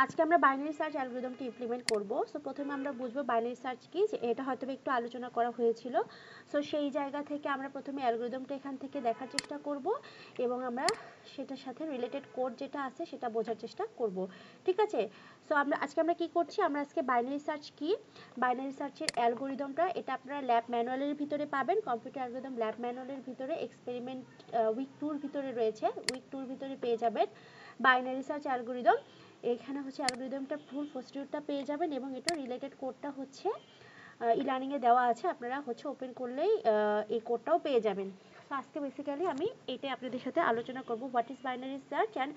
আজকে আমরা binary search অ্যালগরিদমটি ইমপ্লিমেন্ট করব। সো প্রথমে আমরা বুঝবো বাইনারি সার্চ কি, যে এটা হয়তো একটু আলোচনা করা হয়েছিল। সো সেই জায়গা থেকে আমরা প্রথমে অ্যালগরিদমটা এখান থেকে দেখার চেষ্টা করব এবং আমরা সেটার সাথে রিলেটেড কোড যেটা আছে সেটা বোঝার চেষ্টা করব, ঠিক আছে? সো আজকে আমরা কি করছি, আমরা আজকে বাইনারি সার্চ কি, বাইনারি সার্চের অ্যালগরিদমটা, এটা আপনারা ল্যাব ম্যানুয়ালের ভিতরে পাবেন, কম্পিউটার অ্যালগরিদম ল্যাব ম্যানুয়ালের ভিতরে এক্সপেরিমেন্ট উইক 2 এর ভিতরে রয়েছে, উইক 2 এর ভিতরে পেয়ে যাবেন বাইনারি সার্চ অ্যালগরিদম। এখানে হচ্ছে অ্যালগরিদমটা ফুল প্রসিডিউরটা পেয়ে যাবেন এবং এটা রিলেটেড কোডটা হচ্ছে ই-লার্নিং এ দেওয়া আছে, আপনারা হচ্ছে ওপেন করলেই এই কোডটাও পেয়ে যাবেন। সো আজকে বেসিক্যালি আমি এটাই আপনাদের সাথে আলোচনা করব, what is binary search and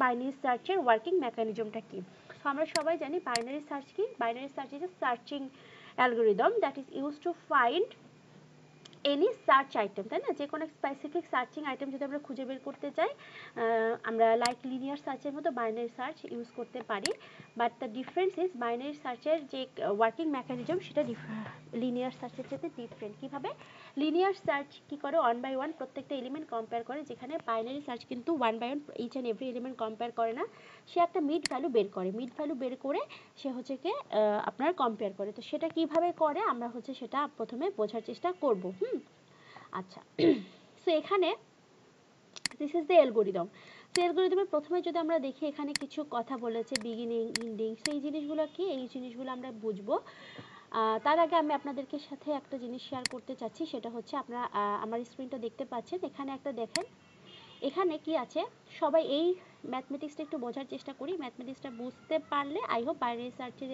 binary সার্চের ওয়ার্কিং মেকানিজমটা কি। সো আমরা সবাই জানি বাইনারি সার্চ কি, binary search is a searching algorithm that is use to find any search item, তাই না? যে কোনো স্পেসিফিক সার্চিং আইটেম যদি আমরা খুঁজে বের করতে চাই, আমরা লাইক লিনিয়ার সার্চের মতো বাইনারি সার্চ ইউজ করতে পারি। But the difference is binary সার্চের যে ওয়ার্কিং মেকানিজম সেটা লিনিয়ার সার্চের সাথে ডিফারেন্ট। কীভাবে? লিনিয়ার সার্চ কী করে, ওয়ান বাই ওয়ান প্রত্যেকটা এলিমেন্ট কম্পেয়ার করে, যেখানে বাইনারি সার্চ কিন্তু one by one each and every element compare করে না, সে একটা মিড ভ্যালু বের করে, মিড ভ্যালু বের করে সে হচ্ছে কি আপনার কম্পেয়ার করে। তো সেটা কিভাবে করে আমরা হচ্ছে সেটা প্রথমে বোঝার চেষ্টা করব। আচ্ছা, সো এখানে this is the algorithm. So অ্যালগরিদমের প্রথমে যদি আমরা দেখি, এখানে কিছু কথা বলেছে, বিগিনিং, এন্ডিং, সো এই জিনিসগুলো কি, এই জিনিসগুলো আমরা বুঝবো। তার আগে আমি আপনাদেরকে সাথে একটা জিনিস শেয়ার করতে চাচ্ছি, সেটা হচ্ছে আপনারা আমার স্ক্রিনটা দেখতে পাচ্ছেন, এখানে একটা দেখেন, এখানে কি আছে, সবাই এই ম্যাথমেটিক্সটা একটু বোঝার চেষ্টা করি, ম্যাথমেটিক্সটা বুঝতে পারলে আই হোপ বাইনারি সার্চের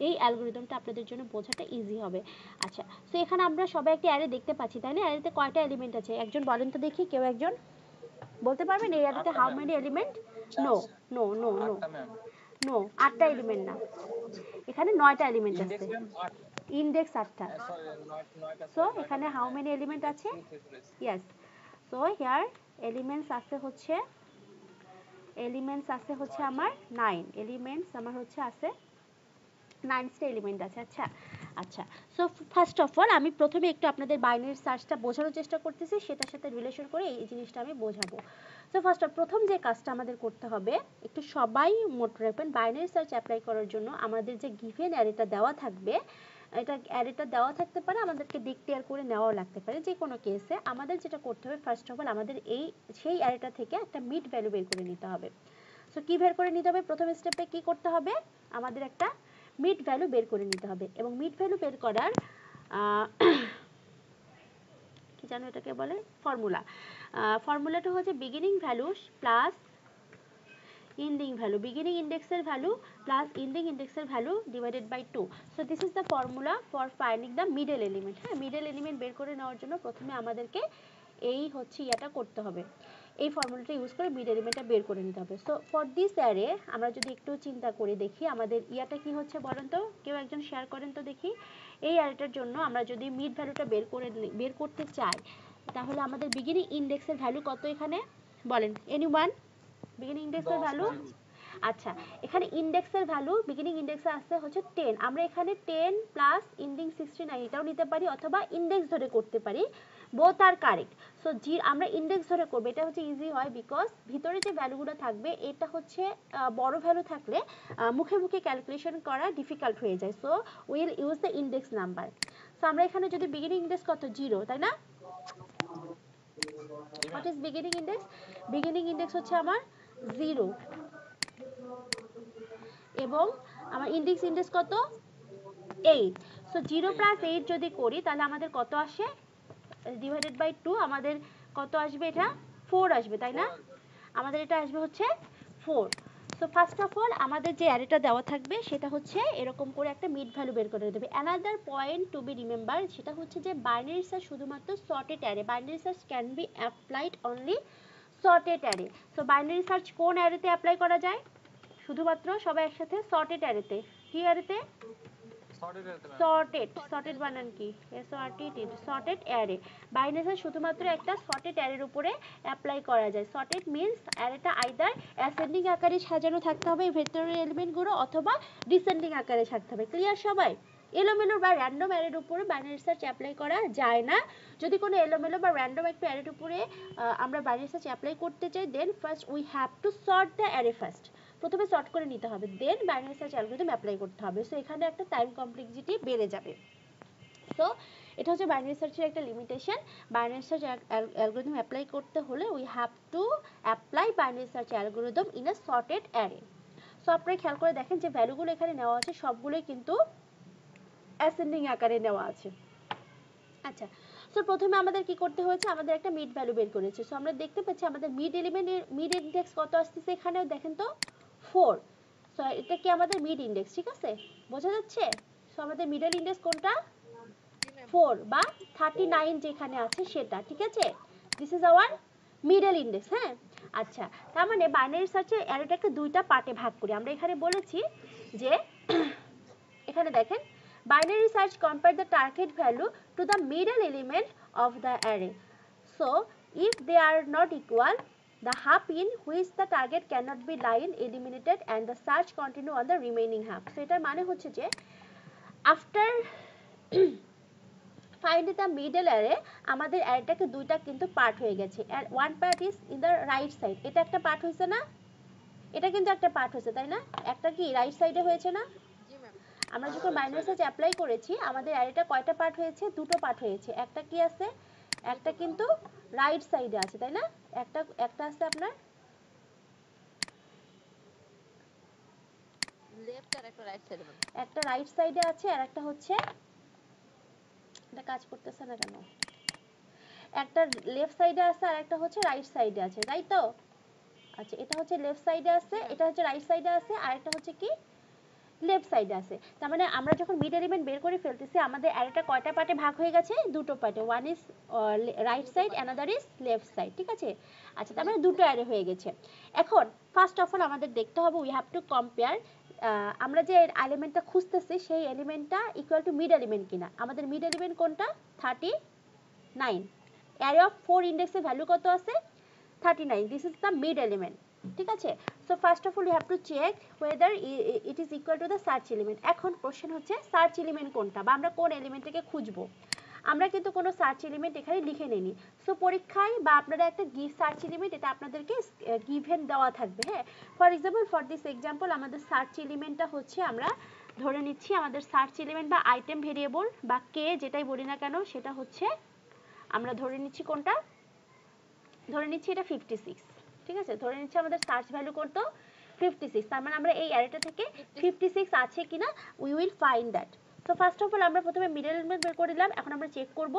এই অ্যালগরিদমটা আপনাদের জন্য বোঝাটা ইজি হবে। আচ্ছা, সো এখানে আমরা সবাই একটা অ্যারে দেখতে পাচ্ছি, তাই না? অ্যারেতে কয়টা এলিমেন্ট আছে একজন বলেন তো দেখি, কেউ একজন বলতে পারবেন এই অ্যারেতে how many element? No no no no no, 8টা এলিমেন্ট না, এখানে 9টা এলিমেন্ট আছে, ইন্ডেক্স 8টা। সো এখানে হাউ মেনি এলিমেন্ট আছে? ইয়েস, সো হিয়ার এলিমেন্টস আছে হচ্ছে আমার 9 এলিমেন্টস, আমার হচ্ছে আছে 9টা এলিমেন্ট আছে। আচ্ছা আচ্ছা, সো ফার্স্ট অফ অল আমি প্রথমে একটু আপনাদের বাইনারি সার্চটা বোঝানোর চেষ্টা করতেছি, সেটার সাথে রিলেশন করে এই জিনিসটা আমি বোঝাবো। সো ফার্স্ট অফ প্রথম যে কাজটা আমাদের করতে হবে, একটু সবাই মনে রাখবেন, বাইনারি সার্চ অ্যাপ্লাই করার জন্য আমাদের যে গিভেন অ্যারেটা দেওয়া থাকবে, এটা অ্যারেটা দেওয়া থাকতে পারে, আমাদেরকে ডিক্লেয়ার করে নেওয়াও লাগতে পারে, যে কোনো কেসে আমাদের যেটা করতে হবে ফার্স্ট অফ অল, আমাদের সেই অ্যারেটা থেকে একটা মিড ভ্যালু বের করে নিতে হবে। সো কি বের করে নিতে হবে, প্রথম স্টেপে কি করতে হবে, আমাদের একটা মিড ভ্যালু বের করে নিতে হবে, এবং মিড ভ্যালু বের করার কি জানো এটাকে বলে, ফর্মুলাটা হচ্ছে beginning value plus ending value, beginning ইন্ডেক্সের ভ্যালু প্লাস ইন্ডিং ইন্ডেক্সের value divided by 2। So this is the formula for finding the middle element. হ্যাঁ, মিডল এলিমেন্ট বের করে নেওয়ার জন্য প্রথমে আমাদেরকে এই হচ্ছে ইয়াটা করতে হবে, এই ফর্মুলাটা ইউজ করে মিড এলিমেন্টটা বের করে নিতে হবে। সো ফর দিস অ্যারে আমরা যদি একটু চিন্তা করে দেখি, আমাদের ইয়াটা কি হচ্ছে বলেন তো, কেউ একজন শেয়ার করেন তো দেখি। এই অ্যারেটার জন্য আমরা যদি মিড ভ্যালুটা বের করতে চাই, তাহলে আমাদের বিগিনিং ইন্ডেক্সের ভ্যালু কত এখানে বলেন, এনিওয়ান? বিগিনিং ইন্ডেক্সের ভ্যালু, আচ্ছা এখানে ইন্ডেক্সের ভ্যালু, বিগিনিং ইন্ডেক্সে আসছে হচ্ছে 10, আমরা এখানে 10 প্লাস ইন্ডিং 69 এটাও নিতে পারি, অথবা ইন্ডেক্স ধরে করতে পারি, বোথ আর কারেক্ট। সো আমরা ইন্ডেক্স ধরে করব, এটা হচ্ছে ইজি হয়, বিকজ ভিতরে যে ভ্যালুগুলো থাকবে এটা হচ্ছে বড় ভ্যালু থাকলে মুখে মুখে ক্যালকুলেশন করা ডিফিকাল্ট হয়ে যায়। So will use the index number. So আমরা এখানে যদি বিগিনিং ইন্ডেক্স কত, 0, তাই না? What is beginning index? Beginning index হচ্ছে আমার 0, এবং আমার ইন্ডেক্স কত, 8। সো 0 প্লাস 8 যদি করি তাহলে আমাদের কত আসে, ডিভাইডেড বাই 2, আমাদের কত আসবে, এটা 4 আসবে, তাই না? আমাদের এটা আসবে হচ্ছে 4। সো ফার্স্ট অফ অল আমাদের যে অ্যারেটা দেওয়া থাকবে সেটা হচ্ছে এরকম করে একটা মিড ভ্যালু বের করে দেবে। Another point to be remember, সেটা হচ্ছে যে বাইনারি সার্চ শুধুমাত্র sorted array, binary search can be applied only sorted array. So binary search কোন অ্যারেতে অ্যাপ্লাই করা যায়, শুধুমাত্র সবাই একসাথে সর্টেড অ্যারেতে। কি অ্যারেতে? সর্টেড বানান কি, সর্টেড অ্যারে। বাইনারি সার্চ শুধুমাত্র একটা সর্টেড অ্যারের উপরে অ্যাপ্লাই করা যায়। সর্টেড মিন্স অ্যারেটা আইদার অ্যাসেন্ডিং আকারে সাজানো থাকতে হবে ভেতরের এলিমেন্টগুলো, অথবা ডিসেন্ডিং আকারে থাকতে হবে। ক্লিয়ার সবাই? এলোমেলো বা র্যান্ডম অ্যারের উপরে বাইনারি সার্চ অ্যাপ্লাই করা যায় না। যদি কোনো এলোমেলো বা র্যান্ডম একটা অ্যারের উপরে আমরা বাইনারি সার্চ অ্যাপ্লাই করতে চাই, then first we have to sort the array first. প্রথমে সর্ট করে নিতে হবে, then binary search algorithm apply করতে হবে। সো এখানে একটা টাইম কমপ্লেক্সিটি বেড়ে যাবে। সো এটা হচ্ছে বাইনারি সার্চের একটা limitation. Binary search algorithm apply করতে হলে we have to apply binary search algorithm in a sorted array. So আপনারা খেয়াল করে দেখেন যে ভ্যালুগুলো এখানে নেওয়া আছে সবগুলোই কিন্তু অ্যাসেন্ডিং আকারে নেওয়া আছে। আচ্ছা, সো প্রথমে আমাদের কি করতে হয়েছে, আমাদের একটা মিড ভ্যালু বের করেছে। সো আমরা দেখতে পাচ্ছি আমাদের মিড এলিমেন্টের মিড ইন্ডেক্স কত আসতেছে, এখানেও দেখেন তো 4। সো এটা কি আমাদের মিড ইন্ডেক্স, ঠিক আছে, বোঝা যাচ্ছে। সো আমাদের মিডল ইন্ডেক্স কোনটা, 4 বা 39 যেখানে আছে সেটা, ঠিক আছে, this is our middle index. হ্যাঁ, আচ্ছা, তার মানে বাইনারি সার্চের অ্যারেটাকে দুইটা পার্টে ভাগ করি আমরা। এখানে বলেছি যে এখানে দেখেন binary search compare the target value to the middle element of the array. So if they are not equal, the half in which the target cannot be line eliminated and the search continue on the remaining half. So এটার মানে হচ্ছে যে after find the middle array আমাদের অ্যারেটাকে দুইটা কিন্তু part হয়ে গেছে। and one part is in the right side, এটা একটা পার্ট হয়েছে না, এটা কিন্তু একটা পার্ট হয়েছে, তাই না, একটা কি রাইট সাইডে হয়েছে না। আমরা যখন বাইনারি সার্চ অ্যাপ্লাই করেছি আমাদের অ্যারেটা কয়টা পার্ট হয়েছে, দুটো পার্ট হয়েছে। একটা কি আছে, একটা কিন্তু রাইট সাইডে আছে, তাই না, একটা আছে আপনার লেফট আর একটা রাইট সাইডে, একটা রাইট সাইডে আছে আর একটা হচ্ছে, এটা কাজ করতেছে না কেন, একটা লেফট সাইডে আছে আর একটা হচ্ছে রাইট সাইডে আছে, তাই তো। আচ্ছা, এটা হচ্ছে লেফট সাইডে আছে, এটা হচ্ছে রাইট সাইডে আছে, আর একটা হচ্ছে কি লেফট সাইডে আছে। তার মানে আমরা যখন মিড এলিমেন্ট বের করে ফেলতেছি আমাদের অ্যারেটা কয়টা পার্টে ভাগ হয়ে গেছে, দুটো পার্টে, one is right side another is left side, ঠিক আছে। আচ্ছা, তার মানে দুটো অ্যারে হয়ে গেছে। এখন ফার্স্ট অফ অল আমাদের দেখতে হবে উই হ্যাভ টু কম্পেয়ার আমরা যে এলিমেন্টটা খুঁজতেছি সেই এলিমেন্টটা ইকুয়াল টু মিড এলিমেন্ট কিনা। আমাদের মিড এলিমেন্ট কোনটা, 39। অ্যারে অফ 4 ইন্ডেক্সের ভ্যালু কত আছে, 39, this is the mid element, ঠিক আছে। So first of all you have to check whether it is equal to the search element. এখন কোশ্চেন হচ্ছে search element কোনটা বা আমরা কোন এলিমেন্টটাকে খুঁজবো। আমরা কিন্তু কোনো সার্চ এলিমেন্ট এখানে লিখে নিইনি। সো পরীক্ষায় বা আপনারা একটা সার্চ এলিমেন্ট এটা আপনাদেরকে গিভেন দেওয়া থাকবে। হ্যাঁ, for example for this example আমাদের সার্চ এলিমেন্টটা হচ্ছে, আমরা ধরে নিচ্ছি আমাদের সার্চ এলিমেন্ট বা আইটেম ভেরিয়েবল বা কে যেটাই বলি না কেন সেটা হচ্ছে, আমরা ধরে নিচ্ছি কোনটা, ধরে নিচ্ছি এটা 56, ঠিক আছে, ধরে নিচ্ছি আমাদের সার্চ ভ্যালু কত 56। তার মানে আমরা এই অ্যারেটা থেকে 56 আছে কিনা we will find that. So first of all আমরা প্রথমে মিডল এলিমেন্ট বের করে দিলাম। এখন আমরা চেক করব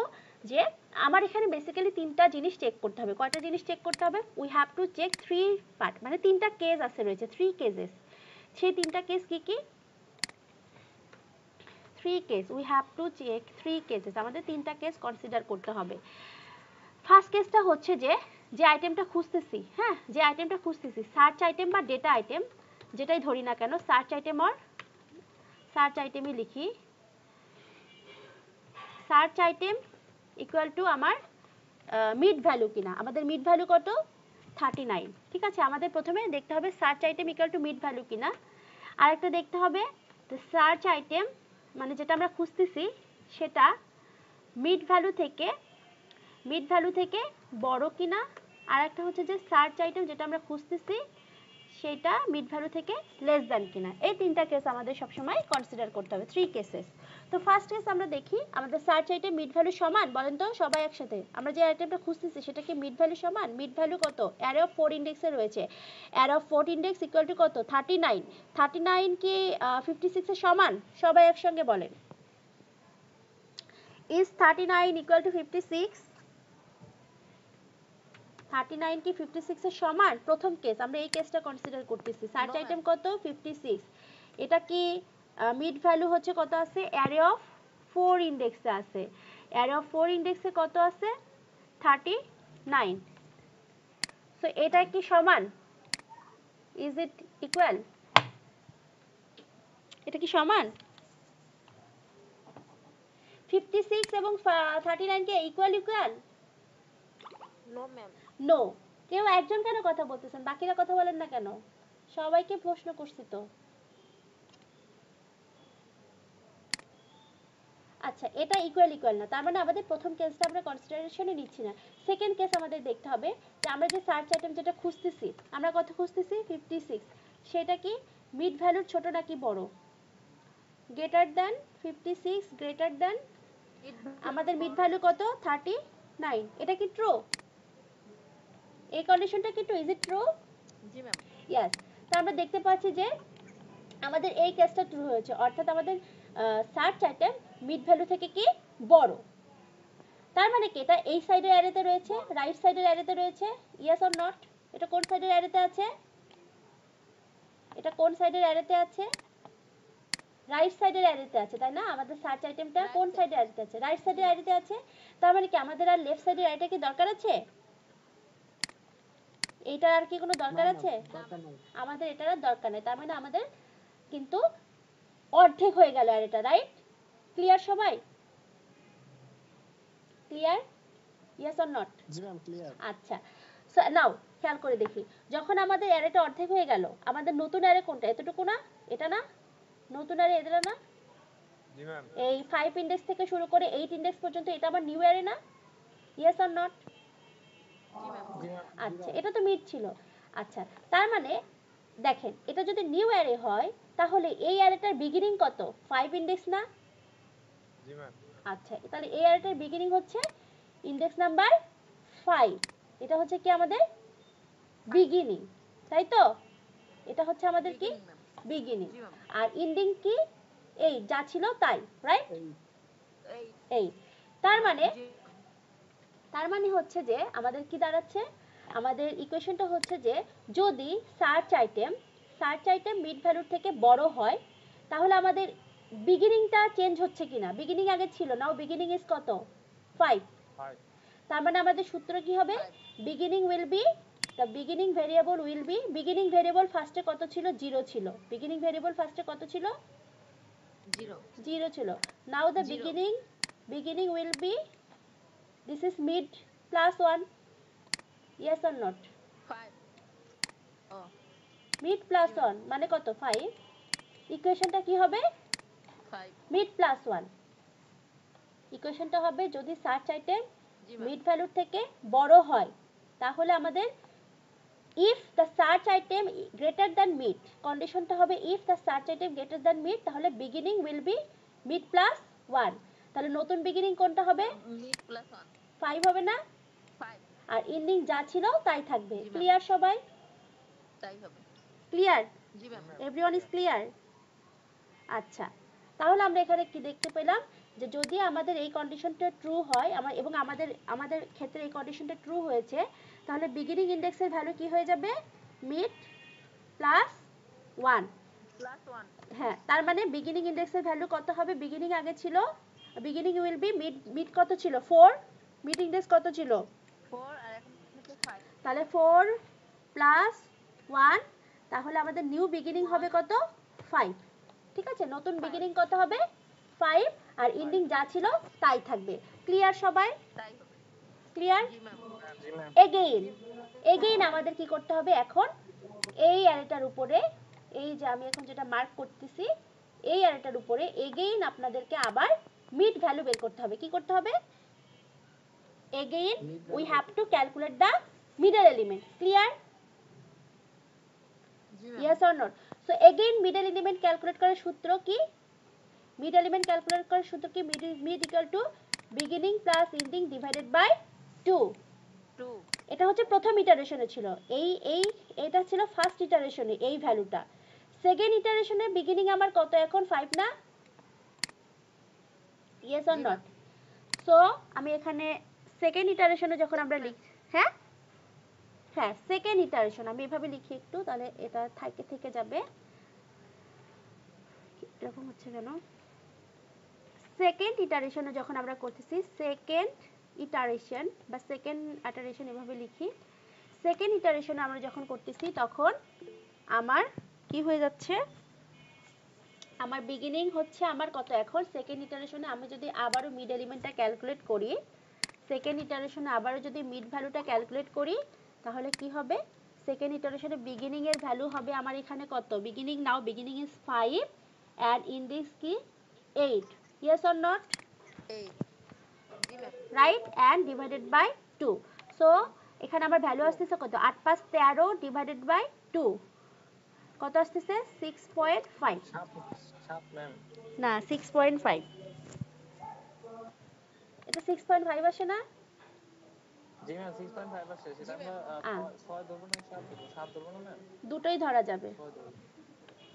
যে আমার এখানে বেসিক্যালি তিনটা জিনিস চেক করতে হবে। কয়টা জিনিস চেক করতে হবে, we have to check 3 part, মানে তিনটা কেস আছে রয়েছে, 3 কেসেস। সেই তিনটা কেস কি কি, 3 case, we have to check 3 cases, আমাদের তিনটা কেস কনসিডার করতে হবে। ফার্স্ট কেসটা হচ্ছে যে যে আইটেমটা খুঁজতেছি, হ্যাঁ, যে আইটেমটা খুঁজতেছি সার্চ আইটেম বা ডেটা আইটেম যেটাই ধরি না কেন, সার্চ আইটেম অর সার্চ আইটেমই লিখি, সার্চ আইটেম ইকুয়াল টু আমার মিড ভ্যালু কিনা। আমাদের মিড ভ্যালু কত, 39, ঠিক আছে। আমাদের প্রথমে দেখতে হবে search item equal to mid value কিনা। আরেকটা দেখতে হবে সার্চ আইটেম মানে যেটা আমরা খুঁজতেছি সেটা মিড ভ্যালু থেকে বড় কিনা। আর একটা হচ্ছে যে সার্চ আইটেম যেটা আমরা খুঁজতেছি সেটা মিড ভ্যালু থেকে লেস দ্যান কিনা। এই তিনটা কেস আমাদের সবসময় কনসিডার করতে হবে, 3 কেসেস। তো ফার্স্ট কেস আমরা দেখি আমাদের সার্চ আইটেম মিড ভ্যালু সমান, বলেন তো সবাই একসাথে, আমরা যে আইটেমটা খুঁজতেছি সেটা কি মিড ভ্যালু সমান। মিড ভ্যালু কত, অ্যারে অফ 4 ইন্ডেক্সে রয়েছে, array of 4 index equal to কত, 39। 39 কি 56 এর সমান, সবাই একসঙ্গে বলেন, ইজ 39 ইকুয়াল টু 56? 39 কি 56 এর সমান? প্রথম কেস আমরা এই কেসটা কনসিডার করতেছি। সার্চ আইটেম কত, 56। এটা কি মিড ভ্যালু হচ্ছে কত আছে, অ্যারে অফ 4 ইন্ডেক্সে আছে, অ্যারে অফ 4 ইন্ডেক্সে কত আছে, 39। সো এটা কি সমান, ইজ ইট ইকুয়াল, এটা কি সমান, 56 এবং 39 কে ইকুয়াল? No ma'am, no. কেউ একজন কেন কথা বলতেছেন, বাকিরা কথা বলেন না কেন, সবাইকে প্রশ্ন করছি তো। আচ্ছা, এটা ইকুয়াল না, তার মানে আমাদের প্রথম কেসটা আমরা কনসিডারেশনে নিচ্ছি না। সেকেন্ড কেস আমাদের দেখতে হবে যে আমরা যে সার্চ আইটেম যেটা খুঁজতেছি, আমরা কত খুঁজতেছি, 56। সেটা কি মিড ভ্যালুর ছোট নাকি বড়? গ্রেটার দ্যান 56 গ্রেটার দ্যান আমাদের মিড ভ্যালু কত 39, এটা কি ট্রু? এই কন্ডিশনটা কি true? Is it true? G ma'am. Yes. তো আমরা দেখতে পাচ্ছি যে আমাদের এই কেসটা ট্রু হয়েছে, অর্থাৎ আমাদের সার্চ আইটেম মিড ভ্যালু থেকে কি বড়। তার মানে কি এটা এই সাইডের অ্যারেতে রয়েছে, রাইট সাইডের অ্যারেতে রয়েছে, ইয়েস অর নট? এটা কোন সাইডের অ্যারেতে আছে? এটা কোন সাইডের অ্যারেতে আছে? রাইট সাইডের অ্যারেতে আছে, তাই না? আমাদের সার্চ আইটেমটা কোন সাইডের অ্যারেতে আছে? রাইট সাইডের অ্যারেতে আছে। তার মানে কি আমাদের আর লেফট সাইডের অ্যারেটা কি দরকার আছে? এইটা আর কি কোনো দরকার আছে? আমাদের এটার আর দরকার নেই। তার মানে আমাদের কিন্তু অর্ধেক হয়ে গেল অ্যারেটা, রাইট? ক্লিয়ার সবাই? Clear? Yes or not? G ma'am clear. আচ্ছা, সো নাও খেয়াল করে দেখি, যখন আমাদের অ্যারেটা অর্ধেক হয়ে গেল, আমাদের নতুন অ্যারে কোনটা? এতটুকু না? এটা না? নতুন অ্যারে এটা না? জি ম্যাম। এই 5 ইনডেক্স থেকে শুরু করে 8 ইনডেক্স পর্যন্ত এটা আমার নিউ অ্যারে না? Yes or not? G ma'am. আচ্ছা, এটা তো মিড ছিল। আচ্ছা, তার মানে দেখেন এটা যদি নিউ অ্যারে হয় তাহলে এই অ্যারেটার বিগিনিং কত? 5 ইনডেক্স না? জি ম্যাম। আচ্ছা, তাহলে এই অ্যারেটার বিগিনিং হচ্ছে ইনডেক্স নাম্বার 5। এটা হচ্ছে কি আমাদের বিগিনিং, তাই তো? এটা হচ্ছে আমাদের কি বিগিনিং। জি ম্যাম। আর এন্ডিং কি? এই যা ছিল তাই, রাইট? এই এই তার মানে জি হচ্ছে যে আমাদের কি দাঁড়াচ্ছে, আমাদের ইকুয়েশনটা হচ্ছে যে যদি সার্চ আইটেম মিড ভ্যালুর থেকে বড় হয় তাহলে আমাদের বিগিনিংটা চেঞ্জ হচ্ছে কিনা? বিগিনিং আগে ছিল, নাও বিগিনিং ইজ কত? 5। হাই। তার মানে আমাদের সূত্র কি হবে? Beginning will B the beginning variable will be, beginning variable ফার্স্টে কত ছিল? 0 ছিল। beginning variable ফার্স্টে কত ছিল? 0 ছিল। now the Zero. beginning will be, this is mid plus 1, yes or not? 5 O mid plus 1 মানে কত? 5। ইকুয়েশনটা কি হবে? 5 mid plus 1। ইকুয়েশনটা হবে যদি সার্চ আইটেম জি ম্যাম। মিড ভ্যালুর থেকে বড় হয় তাহলে আমাদের if the search item greater than mid, কন্ডিশনটা হবে if the search item greater than mid, তাহলে beginning will be mid plus 1। তাহলে নতুন বিগিনিং কোনটা হবে? মিড প্লাস 1 5 হবে না? 5 আর এন্ডিং যা ছিল তাই থাকবে। জি ম্যাম। ক্লিয়ার সবাই? তাই হবে। ক্লিয়ার? জি ম্যাম। Everyone is clear? আচ্ছা, তাহলে আমরা এখানে কি দেখতে পেলাম যে যদি আমাদের এই কন্ডিশনটা ট্রু হয় এবং আমাদের ক্ষেত্রে এই কন্ডিশনটা ট্রু হয়েছে তাহলে বিগিনিং ইনডেক্সের ভ্যালু কি হয়ে যাবে? Mid plus 1। প্লাস 1 হ্যাঁ, তার মানে বিগিনিং ইনডেক্সের ভ্যালু কত হবে? বিগিনিং আগে ছিল, বিগিনিং উইল বি মিড কত ছিল? 4। মিড ইনডেক্স কত ছিল? 4 আর এখন হচ্ছে 5 তাহলে 4 প্লাস 1, তাহলে আমাদের নিউ বিগিনিং হবে কত? 5। ঠিক আছে, নতুন বিগিনিং কত হবে? 5। আর এন্ডিং যা ছিল তাই থাকবে। ক্লিয়ার সবাই? তাই হবে। ক্লিয়ার? জি ম্যাম। জি ম্যাম। এগেইন আমাদের কি করতে হবে এখন? এই অ্যারেটার উপরে, এই যে আমি এখন যেটা মার্ক করতেছি, এই অ্যারেটার উপরে এগেইন আপনাদেরকে আবার মিড ভ্যালু বের করতে হবে। কি করতে হবে? Again we have to calculate the middle element. Clear? জি ma'am. Yes or not? So again middle element calculate করার সূত্র কি? মিড এলিমেন্ট ক্যালকুলেট করার সূত্র কি? Mid equal to beginning plus ending divided by 2। 2 এটা হচ্ছে প্রথম ইটারেশনে ছিল, এটা ছিল ফার্স্ট ইটারেশনে এই ভ্যালুটা। সেকেন্ড ইটারেশনে বিগিনিং আমার কত এখন? 5 না? Yes or G not? So আমি এখানে সেকেন্ড ইটারেশনে যখন আমরা হ্যাঁ হ্যাঁ সেকেন্ড ইটারেশন আমি এভাবে লিখি একটু, তাহলে এটা থেকে যাবে। এরকম হচ্ছে কেন? সেকেন্ড ইটারেশনে যখন আমরা করতেছি, সেকেন্ড ইটারেশন বা সেকেন্ড ইটারেশন এভাবে লিখি। সেকেন্ড ইটারেশনে আমরা যখন করতেছি তখন আমার কি হয়ে যাচ্ছে? আমার বিগিনিং হচ্ছে আমার কত এখন? সেকেন্ড ইটারেশনে আমি যদি আবারও মিড এলিমেন্টটা ক্যালকুলেট করি, সেকেন্ড ইটারেশনে আবারও যদি মিড ভ্যালুটা ক্যালকুলেট করি তাহলে কি হবে? সেকেন্ড ইটারেশনে বিগিনিং এর ভ্যালু হবে আমার এখানে কত? বিগিনিং ইজ 5 and index কি 8। yes or not? 8 G ma'am. right, and divided by 2। so এখানে আমার ভ্যালু আসতেছে কত? 8 5 13 ডিভাইডেড বাই 2 কত আসতেছে 6.5 সাত সাত ম্যাম। না 6.5 এটা 6.5 আসে না জি ম্যাম 6.5 আসছে, সেটা আমরা আ, 6 ধরবো না 7 ধরবো? 7 ধরবো না ম্যাম? দুটোই ধরা যাবে 6 ধরবো।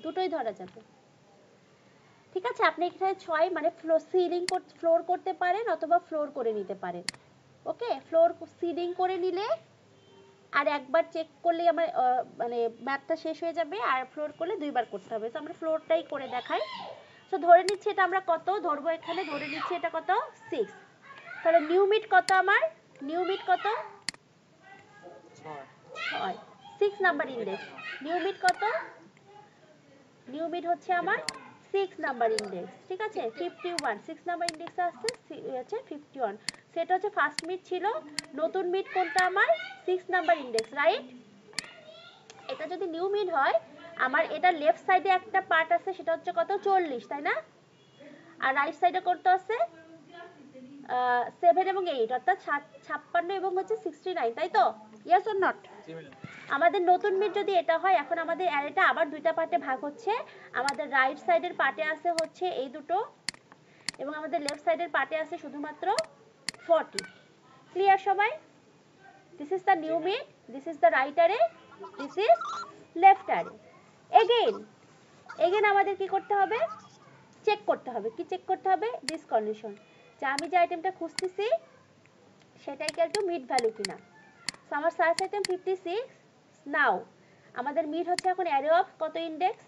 দুটোই ধরা যাবে ঠিক আছে আপনি এখানে 6 মানে ফ্লোর করতে পারেন অথবা ফ্লোর করে নিতে পারেন ওকে ফ্লোর সিলিং করে নিলে আর একবার চেক করলে আমার মানে ম্যাথটা শেষ হয়ে যাবে আর ফ্লোর করলে দুইবার করতে হবে তো আমরা ফ্লোরটাই করে দেখাই তো ধরে নিচ্ছি এটা আমরা কত ধরবো এখানে ধরে নিচ্ছি এটা কত 6 তাহলে নিউ মিড কত আমার নিউ মিড কত 6 6 নাম্বার ইনডেক্স নিউ মিড কত নিউ মিড হচ্ছে আমার 6 নাম্বার ইনডেক্স ঠিক আছে 51 6 নাম্বার ইনডেক্সে আসছে হচ্ছে 51 সেটা হচ্ছে ফার্স্ট মিড ছিল নতুন মিড কোনটা আমার 6 নাম্বার ইনডেক্স রাইট এটা যদি নিউ মিড হয় আমার এটা লেফট সাইডে একটা পার্ট আছে সেটা হচ্ছে কত 40 তাই না আর রাইট সাইডে কত আছে 7 এবং 8 অর্থাৎ 56 এবং হচ্ছে 69 তাই তো yes or not G ma'am. আমাদের নতুন মিড যদি এটা হয় এখন আমাদের অ্যারেটা আবার দুইটা পার্টে ভাগ হচ্ছে আমাদের রাইট সাইডের পার্টে আছে হচ্ছে এই দুটো এবং আমাদের লেফট সাইডের পার্টে আছে শুধুমাত্র 40 ক্লিয়ার সবাই this is the new mid this is the right array this is left array again আমাদের কি করতে হবে চেক করতে হবে কি চেক করতে হবে দিস কন্ডিশন যে আমি যে আইটেমটা খুঁজতেছি সেটা ইকুয়াল টু মিড ভ্যালু কিনা সো আমার সার্চ আইটেম 56 নাও আমাদের মিড হচ্ছে এখন অ্যারে অফ কত ইনডেক্স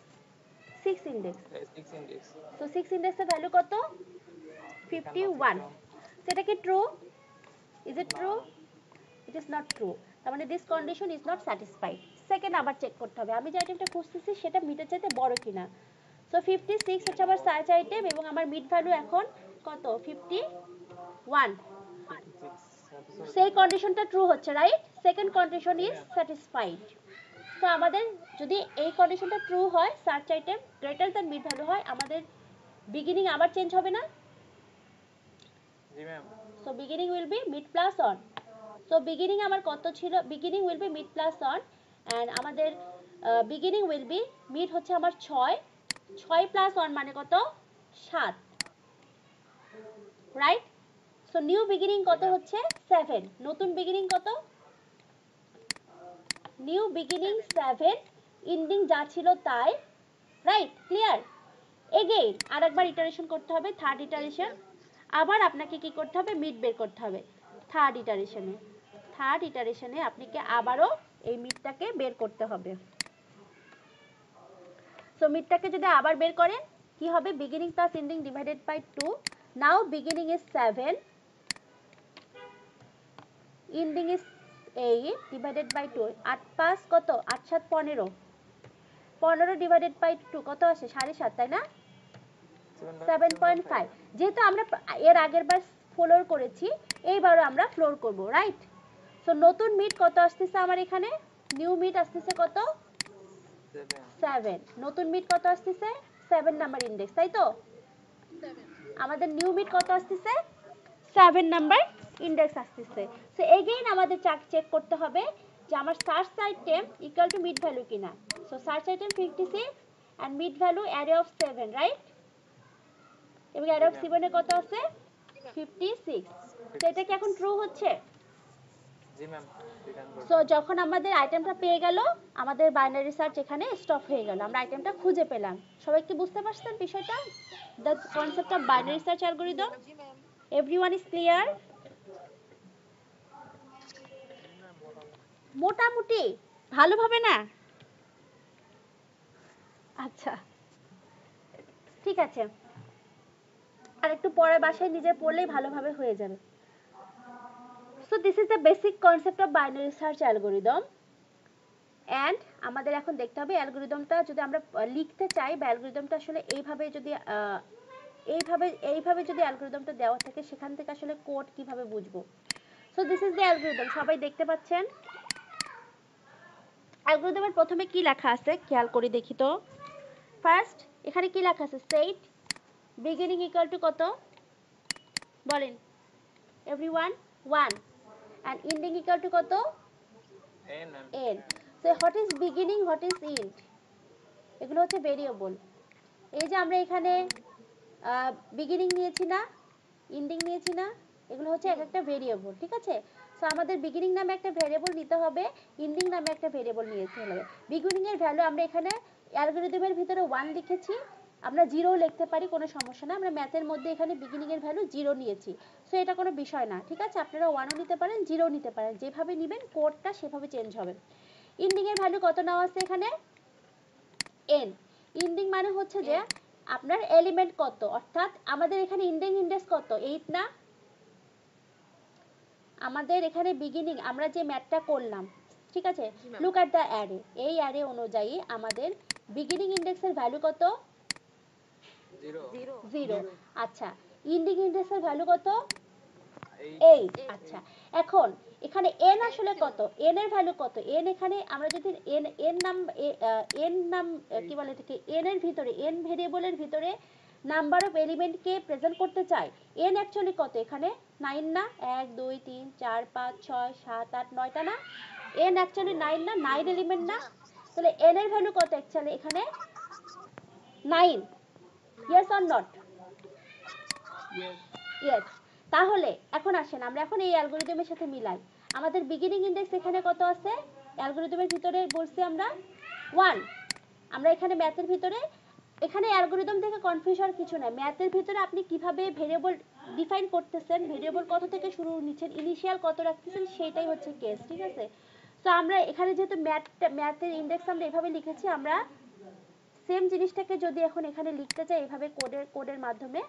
6 ইনডেক্স 6 ইনডেক্স। তো 6 ইনডেক্সের ভ্যালু কত 51 সেটা কি true is it true it is not true তার মানে this condition is not satisfied second আবার চেক করতে হবে আমি যে আইটেমটা খুঁজতেছি সেটা মিডের চাইতে বড় কিনা সো 56 হচ্ছে আমার সার্চ আইটেম এবং আমার মিড ভ্যালু এখন কত 51 সেই কন্ডিশনটা ট্রু হচ্ছে right second condition is satisfied তো আমাদের যদি এই কন্ডিশনটা ট্রু হয় search item greater than mid value হয় আমাদের বিগিনিং আবার চেঞ্জ হবে না জি ma'am. So beginning will be mid plus one so beginning আমার কত ছিল beginning will be mid plus one and আমাদের বিগিনিং উইল বি মিড হচ্ছে আমার 6 প্লাস 1 মানে কত 7 রাইট সো নিউ বিগিনিং কত হচ্ছে 7 নতুন বিগিনিং কত নিউ বিগিনিং 7 এন্ডিং যা ছিল তাই রাইট ক্লিয়ার এগেইন আরেকবার ইটারেশন করতে হবে থার্ড ইটারেশন আবার আপনাকে কি করতে হবে মিড বের করতে হবে থার্ড ইটারেশনে আপনাকে আবারও এই মিডটাকে বের করতে হবে সো মিডটাকে যদি আবার বের করেন কি হবে beginning plus ending divided by 2 now beginning is 7 ending is 8 divided by 2 8 5 কত 8 7 15 15 ডিভাইডেড বাই 2 কত আসে 7.5 তাই না 7.5 যেহেতু আমরা এর আগের বার ফ্লোর করেছি এইবারও আমরা ফ্লোর করব রাইট সো নতুন মিড কত আসতেছে আমার এখানে নিউ মিড আসতেছে কত 7 নতুন মিড কত আসতেছে 7 নাম্বার ইনডেক্স তাই তো আমাদের নিউ মিড কত আসতেছে 7 নাম্বার ইনডেক্স আসতেছে সো এগেইন আমাদের চেক করতে হবে যে আমার search item equal to mid value কিনা so search item 56 and mid value array of 7 right এবং অ্যারে অফ 7 এ কত আছে 56 তো এটা কি এখন ট্রু হচ্ছে জি ম্যাম। রিটার্ন করুন। সো যখন আমাদের আইটেমটা পেয়ে গেল আমাদের বাইনারি সার্চ এখানে স্টপ হয়ে গেল আমরা আইটেমটা খুঁজে পেলাম সবাই কি বুঝতে পারছেন বিষয়টা the concept of binary search algorithm G ma'am everyone is clear মোটামুটি ভালোভাবে না আচ্ছা ঠিক আছে আর একটু পরে বাসায় নিজে পড়লেই ভালোভাবে হয়ে যাবে so this is the basic concept of binary search algorithm and আমাদের এখন দেখতে হবে অ্যালগরিদমটা যদি আমরা লিখতে চাই বা অ্যালগরিদমটা আসলে এইভাবে যদি এইভাবে যদি অ্যালগরিদমটা দেওয়া থাকে সেখান থেকে আসলে কোড কিভাবে বুঝবো so this is the algorithm সবাই দেখতে পাচ্ছেন অ্যালগরিদমের প্রথমে কি লেখা আছে খেয়াল করে দেখি তো ফার্স্ট এখানে কি লেখা আছে সেট বিগিনিং ইকুয়াল টু কত বলেন everyone 1 and ending equal to কত N ma'am. n so what is beginning what is end এগুলো হচ্ছে ভেরিয়েবল। এই যে আমরা এখানে বিগিনিং নিয়েছি না, এন্ডিং নিয়েছি না, এগুলো হচ্ছে এক একটা ভেরিয়েবল, ঠিক আছে। সো আমাদের বিগিনিং নামে একটা ভেরিয়েবল নিতে হবে, এন্ডিং নামে একটা ভেরিয়েবল নিতে হবে। বিগিনিং এর ভ্যালু আমরা এখানে অ্যালগরিদমের ভিতরে 1 লিখেছি, আমরা 0 লিখতে পারি, কোনো সমস্যা না। আমরা ম্যাথের মধ্যে এখানে বিগিনিং এর ভ্যালু 0 নিয়েছি, সো এটা কোনো বিষয় না, ঠিক আছে। আপনারা 1ও নিতে পারেন, 0 নিতে পারেন, যেভাবে নেবেন কোডটা সেভাবে চেঞ্জ হবে। এন্ডিং এর ভ্যালু কত নেওয়া আছে এখানে, n। এন্ডিং মানে হচ্ছে যে আপনার এলিমেন্ট কত, অর্থাৎ আমাদের এখানে এন্ডিং ইন্ডেক্স কত, 8 না। আমাদের এখানে বিগিনিং আমরা যে ম্যাথটা করলাম, ঠিক আছে, জি ma'am. Look at the array, এই অ্যারে অনুযায়ী আমাদের বিগিনিং ইন্ডেক্সের ভ্যালু কত, 0 0 0। আচ্ছা, এন্ডিং ইন্ডেক্সের ভ্যালু কত, 8 8। আচ্ছা, এখন এখানে n আসলে কত, n এর ভ্যালু কত, n এখানে আমরা যদি n নাম কি বলে এটাকে, n এর ভিতরে, n ভেরিয়েবলের ভিতরে নাম্বার অফ এলিমেন্টকে প্রেজেন্ট করতে চাই, n অ্যাকচুয়ালি কত এখানে, 9 না, 1 2 3 4 5 6 7 8 9টা না, n অ্যাকচুয়ালি 9 না, 9 এলিমেন্ট না, তাহলে n এর ভ্যালু কত অ্যাকচুয়ালি এখানে, 9। Yes or not? yes yes. তাহলে এখন আসেন আমরা এখন এই অ্যালগরিদমের সাথে মিলাই। আমাদের বিগিনিং ইন্ডেক্স এখানে কত আছে, অ্যালগরিদমের ভিতরে বলছি আমরা 1। আমরা এখানে ম্যাথের ভিতরে, এখানে অ্যালগরিদম থেকে কনফিউজ হওয়ার কিছু নাই, ম্যাথের ভিতরে আপনি কিভাবে ভেরিয়েবল ডিফাইন করতেছেন, ভেরিয়েবল কত থেকে শুরু নিচ্ছেন, ইনিশিয়াল কত রাখতেছেন, সেটাই হচ্ছে কেস, ঠিক আছে। তো আমরা এখানে যেহেতু ম্যাথের ইন্ডেক্স আমরা এভাবে লিখেছি, আমরা সেম জিনিসটাকে যদি এখন এখানে লিখতে চাই এভাবে কোডের মাধ্যমে,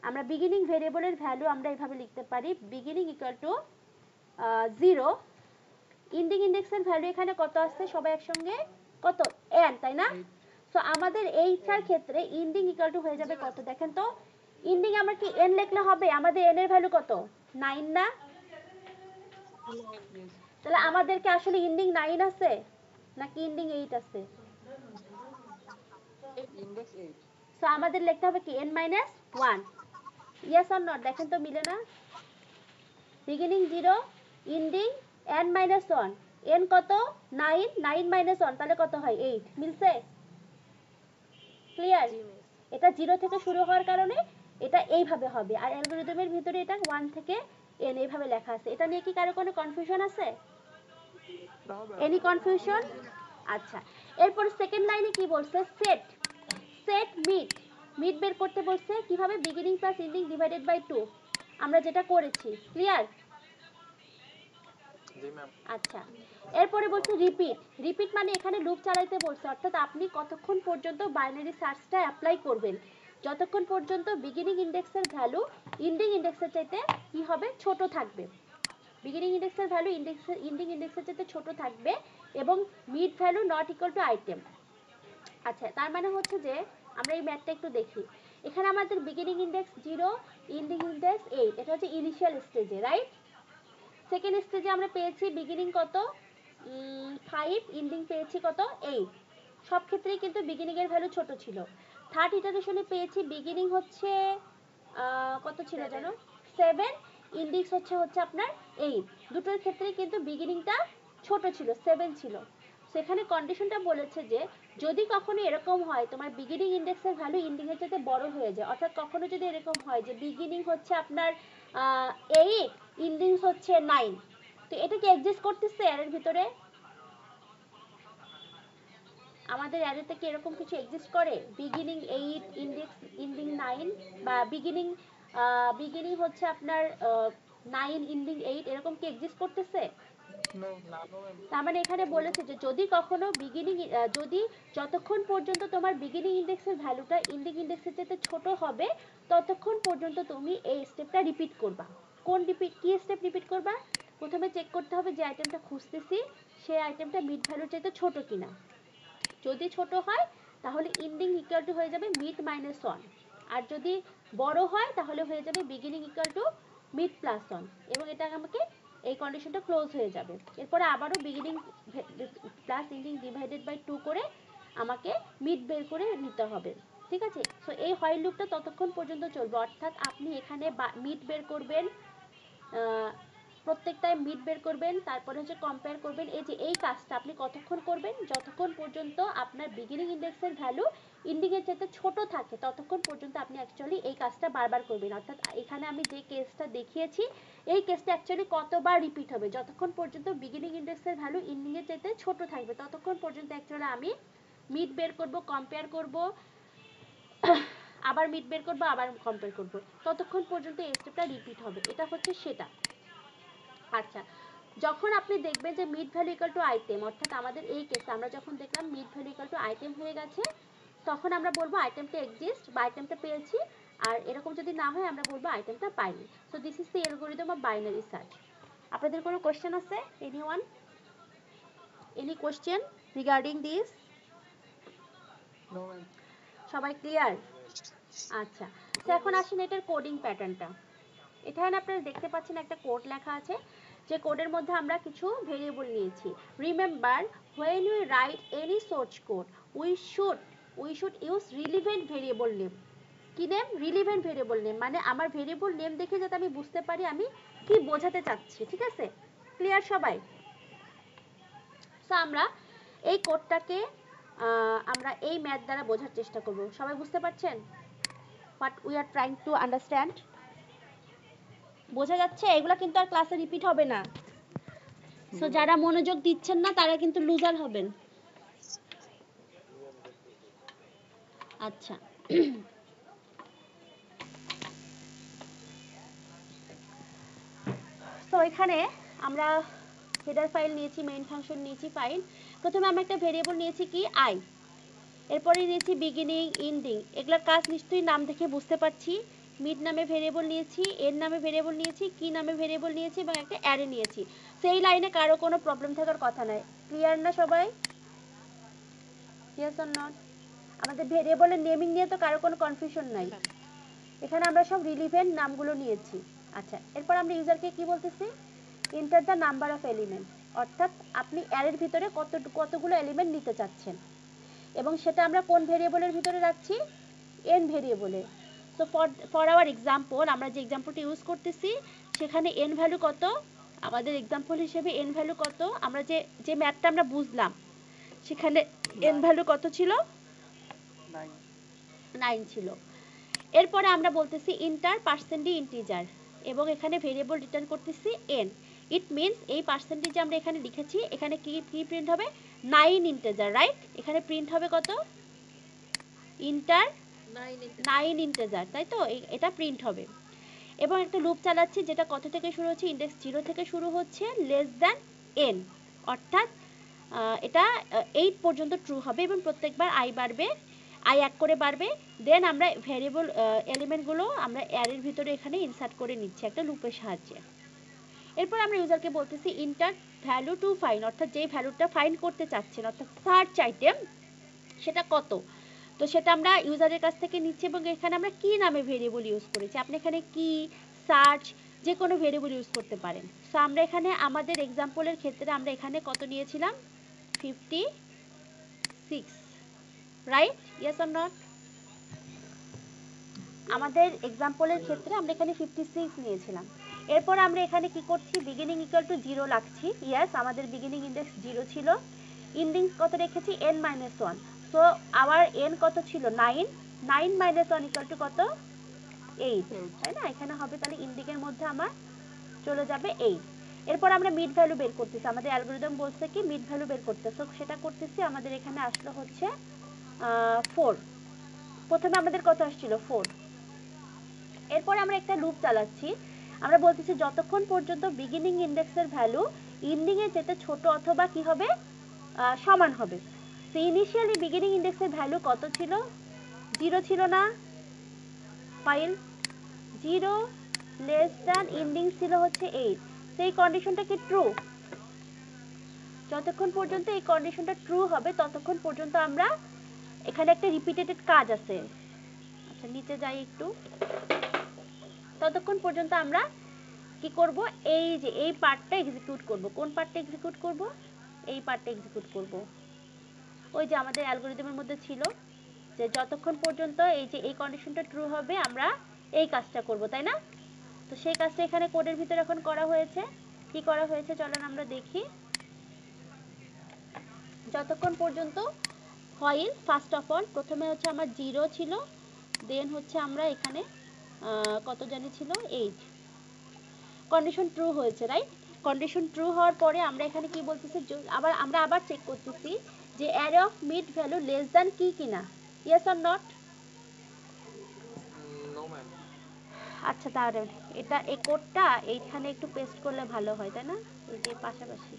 আমরা বিগিনিং ভেরিয়েবলের ভ্যালু আমরা এভাবে লিখতে পারি, বিগিনিং ইকুয়াল টু 0, এন্ডিং ইন্ডেক্সের ভ্যালু এখানে কত আসছে সবাই একসঙ্গে, কত, n, তাই না। সো আমাদের এইটার ক্ষেত্রে এন্ডিং ইকুয়াল টু হয়ে যাবে কত, দেখেন তো, এন্ডিং আমরা কি n লিখলে হবে, আমাদের n এর ভ্যালু কত, 9 না। yes তাহলে আমাদেরকে আসলে এন্ডিং 9 আছে নাকি এন্ডিং 8 আছে, index 8 সো আমাদের লিখতে হবে কি n minus 1। Yes or not, দেখেন তো মিলে না, beginning 0, ending n minus 1, n কত, 9, 9 minus 1 তাহলে কত হয়, 8, মিলছে, ক্লিয়ার। জি মিস। এটা 0 থেকে শুরু হওয়ার কারণে এটা এইভাবে হবে, আর অ্যালগরিদমের ভিতরে এটা 1 থেকে n এইভাবে লেখা আছে। এটা নিয়ে কি কারো কোনো কনফিউশন আছে, না ম্যাম এনি কনফিউশন? আচ্ছা, এরপর সেকেন্ড লাইনে কি বলছে, সেট মিড বের করতে বলছে, কিভাবে, beginning plus ending divided by 2, আমরা যেটা করেছি, ক্লিয়ার। জি ম্যাম আচ্ছা, এরপরে বলছে রিপিট মানে এখানে লুপ চালাইতে বলছে, অর্থাৎ আপনি কতক্ষণ পর্যন্ত বাইনারি সার্চটা অ্যাপ্লাই করবেন, যতক্ষণ পর্যন্ত বিগিনিং ইন্ডেক্সের ভ্যালু এন্ডিং ইন্ডেক্সের চাইতে কি হবে, ছোট থাকবে, বিগিনিং ইন্ডেক্সের ভ্যালু এন্ডিং ইন্ডেক্সের চাইতে ছোট থাকবে, এবং mid value not equal to item. আচ্ছা, তার মানে হচ্ছে যে আমরা এই ম্যাথটা একটু দেখি, এখানে আমাদের বিগিনিং ইন্ডেক্স 0, এন্ডিং ইন্ডেক্স 8, এটা হচ্ছে ইনিশিয়াল স্টেজে, রাইট। সেকেন্ড স্টেজে আমরা পেয়েছি বিগিনিং কত, 5, এন্ডিং পেয়েছি কত, 8, সব ক্ষেত্রেই কিন্তু বিগিনিং এর ভ্যালু ছোট ছিল। থার্ড ইটারেশনে পেয়েছি বিগিনিং হচ্ছে কত ছিল জানো, 7, এন্ডিং হচ্ছে আপনার 8, দুটোর ক্ষেত্রেই কিন্তু বিগিনিংটা ছোট ছিল, 7 ছিল। সেখানে কন্ডিশনটা বলেছে যে যদি কখনো এরকম হয় তোমার বিগিনিং ইন্ডেক্সের ভ্যালু এন্ডিং এর চাইতে বড় হয়ে যায়, অর্থাৎ কখনো যদি এরকম হয় যে বিগিনিং হচ্ছে আপনার 8, এন্ডিং হচ্ছে 9, তো এটা কি এক্সিস্ট করতেছে এর ভিতরে, আমাদের অ্যারেতে কি এরকম কিছু এক্সিস্ট করে, বিগিনিং 8, ইন্ডেক্স এন্ডিং 9, বা বিগিনিং হচ্ছে আপনার 9, এন্ডিং 8, এরকম কি এক্সিস্ট করতেছে। নো না নো ম্যাম তার মানে এখানে বলেছে যে যদি কখনো যদি যতক্ষণ পর্যন্ত তোমার বিগিনিং ইন্ডেক্সের ভ্যালুটা এন্ডিং ইন্ডেক্সের চাইতে ছোট হবে, ততক্ষণ পর্যন্ত তুমি এই স্টেপটা রিপিট করবা। কি স্টেপ রিপিট করবা, প্রথমে চেক করতে হবে যে আইটেমটা খুঁজতেছি সেই আইটেমটা মিড ভ্যালুর চাইতে ছোট কিনা, যদি ছোট হয় তাহলে এন্ডিং ইকুয়াল টু হয়ে যাবে মিড মাইনাস 1, আর যদি বড় হয় তাহলে হয়ে যাবে beginning equal to mid plus 1, এবং এটা আমাকে এই কন্ডিশনটা ক্লোজ হয়ে যাবে। এরপরে আবারও beginning plus ending divided by 2 করে আমাকে মিড বের করে নিতে হবে, ঠিক আছে। সো এই হোয়াইল লুপটা ততক্ষণ পর্যন্ত চলবে, অর্থাৎ আপনি এখানে মিড বের করবেন, প্রত্যেকটায় মিড বের করবেন, তারপরে হচ্ছে কম্পেয়ার করবেন। এই যে এই কাজটা আপনি কতক্ষণ করবেন, যতক্ষণ পর্যন্ত আপনার বিগিনিং ইন্ডেক্সের ভ্যালু এন্ডিং এর চাইতে ছোট থাকে ততক্ষণ পর্যন্ত আপনি অ্যাকচুয়ালি এই কাজটা বারবার করবেন। অর্থাৎ এখানে আমি যে কেসটা দেখিয়েছি এই কেসটা অ্যাকচুয়ালি কতবার রিপিট হবে, যতক্ষণ পর্যন্ত বিগিনিং ইন্ডেক্সের ভ্যালু এন্ডিং এর চাইতে ছোট থাকবে ততক্ষণ পর্যন্ত অ্যাকচুয়ালি আমি মিড বের করব, কম্পেয়ার করব, আবার মিড বের করব, আবার কম্পেয়ার করব, ততক্ষণ পর্যন্ত এই স্টেপটা রিপিট হবে। এটা হচ্ছে সেটা। আচ্ছা, যখন আপনি দেখবেন যে mid value equal to item, অর্থাৎ আমাদের এই কেসে আমরা যখন দেখলাম mid value equal to item হয়ে গেছে, তখন আমরা বলবো আইটেমটা এক্সিস্ট বা আইটেমটা পেয়েছি। আর এরকম যদি না হয় আমরা বলবো আইটেমটা পাইনি। So this is the algorithm of binary search. আপনাদের কোনো কোশ্চেন আছে? Anyone? Any question regarding this? No, ma'am. সবাই ক্লিয়ার? আচ্ছা, তো এখন আসেন এটার কোডিং প্যাটার্নটা। এখানে আপনারা দেখতে পাচ্ছেন একটা কোড লেখা আছে, যে কোডের মধ্যে আমরা কিছু ভেরিয়েবল নিয়েছি। Remember, when we write any source code we should use relevant variable name. কি নেম? Relevant variable name. মানে আমার ভেরিয়েবল নেম দেখে যাতে আমি বুঝতে পারি আমি কি বোঝাতে চাচ্ছি। ঠিক আছে? ক্লিয়ার সবাই? সো আমরা এই কোডটাকে আমরা এই ম্যাথ দ্বারা বোঝার চেষ্টা করব। সবাই বুঝতে পারছেন what we are trying to understand? বোঝা যাচ্ছে? এগুলো কিন্তু আর ক্লাসে রিপিট হবে না। সো যারা মনোযোগ দিচ্ছেন না তারা কিন্তু লুজার হবেন। আচ্ছা, তো এখানে আমরা হেডার ফাইল নিয়েছি, মেইন ফাংশন নিয়েছি, ফাইল। প্রথমে আমরা একটা ভেরিয়েবল নিয়েছি কি আই, এরপরে নিয়েছি বিগিনিং, এন্ডিং। এগুলোর কাজ নিশ্চয়ই নাম দেখে বুঝতে পারছি। মিড নামে ভেরিয়েবল নিয়েছি, এন্ড নামে ভেরিয়েবল নিয়েছি, কি নামে ভেরিয়েবল নিয়েছি এবং একটা অ্যারে নিয়েছি। সেই লাইনে কারো কোনো প্রবলেম থাকার কথা নয়। ক্লিয়ার না সবাই? Yes or not? আমাদের ভেরিয়েবলের নেমিং নিয়ে তো কারো কোনো কনফিউশন নাই। এখানে আমরা সব রিলিভেন্ট নামগুলো নিয়েছি। আচ্ছা, এরপর আমরা ইউজারকে কি বলতেছি? Enter the number of element, অর্থাৎ আপনি অ্যারের ভিতরে কতগুলো এলিমেন্ট নিতে চাচ্ছেন এবং সেটা আমরা কোন ভেরিয়েবলের ভিতরে রাখছি? এন ভেরিয়েবলে। সো ফর আওয়ার এক্সাম্পল, আমরা যে এক্সাম্পলটা ইউজ করতেছি সেখানে এন ভ্যালু কত? আমাদের এক্সাম্পল হিসেবে এন ভ্যালু কত? আমরা যে ম্যাথটা আমরা বুঝলাম সেখানে এন ভ্যালু কত ছিল? 9 ছিল। এরপরে আমরা বলতেছি ইন্টার পার্সেন্ট ইন্টিজার এবং এখানে ভেরিয়েবল রিটার্ন করতেছি এন। ইট মিনস এই পার্সেন্টেজ আমরা এখানে লিখেছি, এখানে কি প্রিন্ট হবে? 9 ইন্টিজার, রাইট? এখানে প্রিন্ট হবে কত? ইন্টার 9 ইন্টিজার, তাই তো? এটা প্রিন্ট হবে। এবং একটা লুপ চালাচ্ছি যেটা কত থেকে শুরু হচ্ছে? ইন্ডেক্স 0 থেকে শুরু হচ্ছে, লেস দ্যান n, অর্থাৎ এটা 8 পর্যন্ত ট্রু হবে এবং প্রত্যেকবার i বাড়বে, i এক করে বাড়বে। দেন আমরা ভেরিয়েবল এলিমেন্টগুলো আমরা অ্যারের ভিতরে এখানে ইনসার্ট করে নিচ্ছি একটা লুপের সাহায্যে। এরপর আমরা ইউজারকে বলতেছি ইন্টার ভ্যালু টু ফাইন্ড, অর্থাৎ যেই ভ্যালুটা ফাইন্ড করতে চাচ্ছেন অর্থাৎ সার্চ আইটেম সেটা কত, তো সেটা আমরা ইউজারের কাছ থেকে নিচ্ছি এবং এখানে আমরা কি নামে ভেরিয়েবল ইউজ করেছি। আপনি এখানে কি, সার্চ, যে কোনো ভেরিয়েবল ইউজ করতে পারেন। সো আমরা এখানে আমাদের এক্সাম্পলের ক্ষেত্রে আমরা এখানে কত নিয়েছিলাম? 56, রাইট? Yes or not? আমাদের এক্সাম্পলের ক্ষেত্রে আমরা এখানে 56 নিয়েছিলাম। এরপর আমরা এখানে কি করছি? বিগিনিং ইকুয়াল টু 0 রাখছি। ইয়েস, আমাদের বিগিনিং ইন্ডেক্স 0 ছিল। এন্ডিং কত রেখেছি? n-1। সো আওয়ার n কত ছিল? 9। 9 - 1 ইকুয়াল টু কত? 8, তাই না? এখানে হবে তাহলে এন্ডিং এর মধ্যে আমার চলে যাবে 8। এরপর আমরা মিড ভ্যালু বের করতেছি, আমাদের অ্যালগরিদম বলছে কি মিড ভ্যালু বের করতে, সো সেটা করতেছি। আমাদের এখানে আসলো হচ্ছে 4। প্রথমে আমাদের কত আসছিল? 4। এরপর আমরা একটা লুপ চালাচ্ছি, আমরা বলতেছি যতক্ষণ পর্যন্ত বিগিনিং ইন্ডেক্সের ভ্যালু এন্ডিং এর চেয়ে ছোট অথবা কি হবে? সমান হবে। সো ইনিশিয়ালি বিগিনিং ইন্ডেক্সের ভ্যালু কত ছিল? 0 ছিল না? ফাইল 0 লেস দ্যান এন্ডিং ছিল হচ্ছে 8। সেই কন্ডিশনটা কি ট্রু? যতক্ষণ পর্যন্ত এই কন্ডিশনটা ট্রু হবে ততক্ষণ পর্যন্ত আমরা এখানে একটা রিপিটেটেড কাজ আছে। আচ্ছা, নিচে যাই একটু। ততক্ষণ পর্যন্ত আমরা কি করব? এই যে এই পার্টটা এক্সিকিউট করব। কোন পার্টটা এক্সিকিউট করব? এই পার্টটা এক্সিকিউট করব। ওই যে আমাদের অ্যালগরিদমের মধ্যে ছিল যে যতক্ষণ পর্যন্ত এই যে এই কন্ডিশনটা ট্রু হবে আমরা এই কাজটা করব, তাই না? তো সেই কাজটা এখানে কোডের ভিতরে এখন করা হয়েছে। কি করা হয়েছে চলেন আমরা দেখি। যতক্ষণ পর্যন্ত while ফার্স্ট অফ অল প্রথমে হচ্ছে আমার 0 ছিল, দেন হচ্ছে আমরা এখানে কত জানি ছিল 8, কন্ডিশন ট্রু হয়েছে রাইট। কন্ডিশন ট্রু হওয়ার পরে আমরা এখানে কি বলতেছি, আমরা আবার চেক করতেছি যে array of mid value less than কি কিনা, yes or not. No, ma'am. আচ্ছা তাহলে এটা এই কোডটা এইখানে একটু পেস্ট করলে ভালো হয় তাই না, এই যে পাশাপাশি।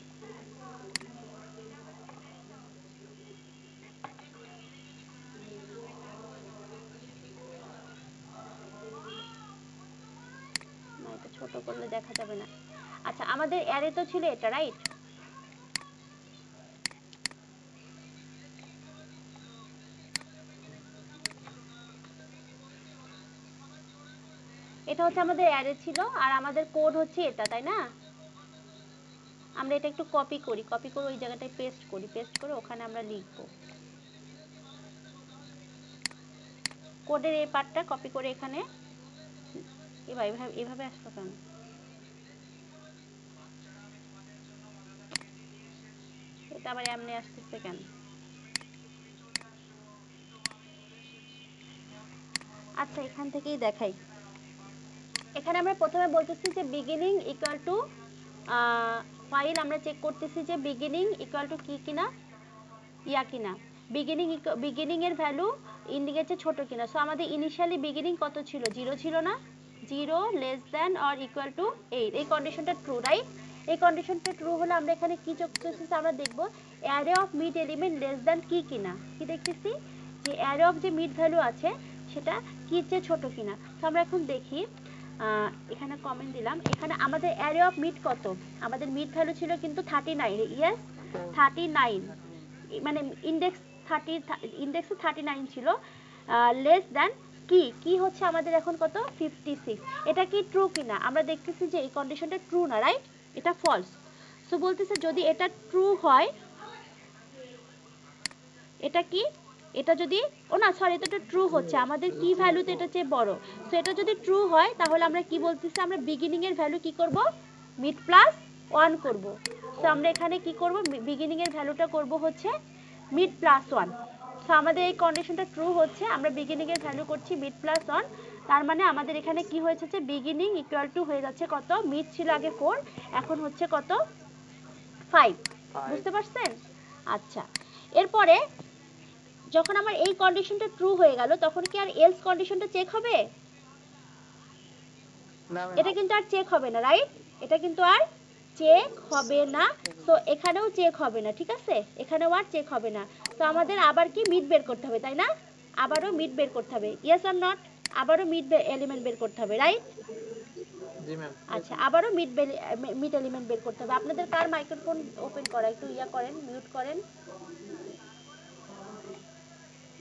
না এটা ছোট করলে দেখা যাবে না। আচ্ছা আমাদের অ্যারে তো ছিল এটা রাইট, এটা হচ্ছে আমাদের অ্যারে ছিল আর আমাদের কোড হচ্ছে এটা তাই না। আমরা এটা একটু কপি করি, কপি করে ওই জায়গাটায় পেস্ট করি, পেস্ট করে ওখানে আমরা লিখব কোডের এই পার্টটা কপি করে এখানে। এবার এভাবে আসলো কেন, এটা আবার এমনি আসতেছে কেন। আচ্ছা এখান থেকেই দেখাই। এখানে আমরা প্রথমে বলতেছি যে বিগিনিং ইকুয়াল টু ফাইল, আমরা চেক করতেছি যে বিগিনিং ইকুয়াল টু কি কিনা, ইয়া কিনা, বিগিনিং এর ভ্যালু এন্ডিং এর চেয়ে ছোট কিনা। সো আমাদের ইনিশিয়ালি বিগিনিং কত ছিল, 0 ছিল না, 0 less than or equal to 8, এই কন্ডিশনটা ট্রু রাইট। এই কন্ডিশনটা ট্রু হলে আমরা এখানে কি চেক করতেছি, আমরা দেখব array of mid element less than কি কিনা, কি দেখতেছি যে অ্যারে অফ যে মিড ভ্যালু আছে সেটা কি চেয়ে ছোট কিনা। তো আমরা এখন দেখি, এখানে কমেন্ট দিলাম, এখানে আমাদের অ্যারে অফ মিড কত, আমাদের মিড ভ্যালু ছিল কিন্তু 39, ইয়েস 39, মানে ইন্ডেক্স 30, ইন্ডেক্সে 39 ছিল, লেস দ্যান কি কি হচ্ছে আমাদের এখন কত 56, এটা কি ট্রু কিনা, আমরা দেখতেছি যে এই কন্ডিশনটা ট্রু না রাইট, এটা ফলস। সো বলতেছে যদি এটা ট্রু হয়, এটা কি, এটা যদি, ও না সরি এটা তো ট্রু হচ্ছে, আমাদের কি ভ্যালুতে এটা চেয়ে বড়। সো এটা যদি ট্রু হয় তাহলে আমরা কি বলতেছি, আমরা বিগিনিং এর ভ্যালু কি করব, মিড প্লাস 1 করব। সো আমরা এখানে কি করব, বিগিনিং এর ভ্যালুটা করব হচ্ছে মিড প্লাস 1। সো আমাদের এই কন্ডিশনটা ট্রু হচ্ছে, আমরা বিগিনিং এর ভ্যালু করছি মিড প্লাস 1, তার মানে আমাদের এখানে কি হয়েছে যে বিগিনিং ইকুয়াল টু হয়ে যাচ্ছে কত, মিড ছিল আগে 4, এখন হচ্ছে কত 5, বুঝতে পারছেন। আচ্ছা এরপরে যখন আমার এই কন্ডিশনটা ট্রু হয়ে গেল তখন কি আর এলস কন্ডিশনটা চেক হবে, না, ma'am. এটা কিন্তু আর চেক হবে না রাইট, এটা কিন্তু আর চেক হবে না। তো এখানেও চেক হবে না, ঠিক আছে, এখানেও আর চেক হবে না। তো আমাদের আবার কি মিড বের করতে হবে তাই না, আবারও মিড বের করতে হবে, ইয়েস অর নট, আবারও মিড এলিমেন্ট বের করতে হবে রাইট। জি ম্যাম। আচ্ছা আবারও মিড এলিমেন্ট বের করতে হবে। আপনাদের কার মাইক্রোফোন ওপেন করা, একটু ইয়া করেন, মিউট করেন।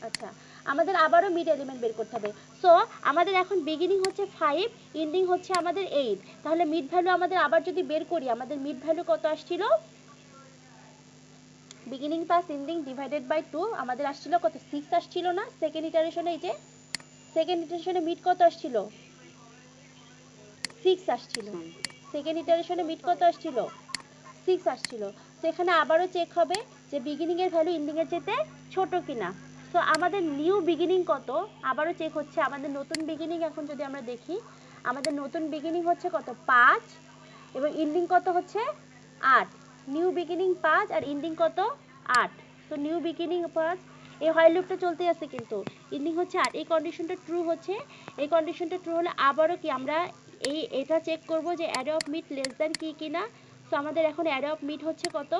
আচ্ছা আমাদের আবারও মিড এলিমেন্ট বের করতে হবে। সো আমাদের এখন বিগিনিং হচ্ছে 5, এন্ডিং হচ্ছে আমাদের 8, তাহলে মিড ভ্যালু আমাদের আবার যদি বের করি, আমাদের মিড ভ্যালু কত আসছিল, beginning plus ending divided by 2, আমাদের আসছিল কত 6 আসছিল না, সেকেন্ড ইটারেশনে, এই যে সেকেন্ড ইটারেশনে মিড কত আসছিল 6 আসছিল, সেকেন্ড ইটারেশনে মিড কত আসছিল 6 আসছিল। তো এখানে আবারও চেক হবে যে বিগিনিং এর ভ্যালু এন্ডিং এর চেয়ে ছোট কিনা। সো আমাদের নিউ বিগিনিং কত, আবারও চেক হচ্ছে, আমাদের নতুন বিগিনিং এখন যদি আমরা দেখি, আমাদের নতুন বিগিনিং হচ্ছে কত 5 এবং এন্ডিং কত হচ্ছে 8, নিউ বিগিনিং 5 আর এন্ডিং কত 8। সো নিউ বিগিনিং 5, এই হোয়াইল লুপটা চলতে আছে কিন্তু এন্ডিং হচ্ছে 8, এই কন্ডিশনটা ট্রু হচ্ছে। এই কন্ডিশনটা ট্রু হলে আবারও কি আমরা এটা চেক করব যে array of mid less than কি কিনা। সো আমাদের এখন অ্যারে অফ মিড হচ্ছে কত,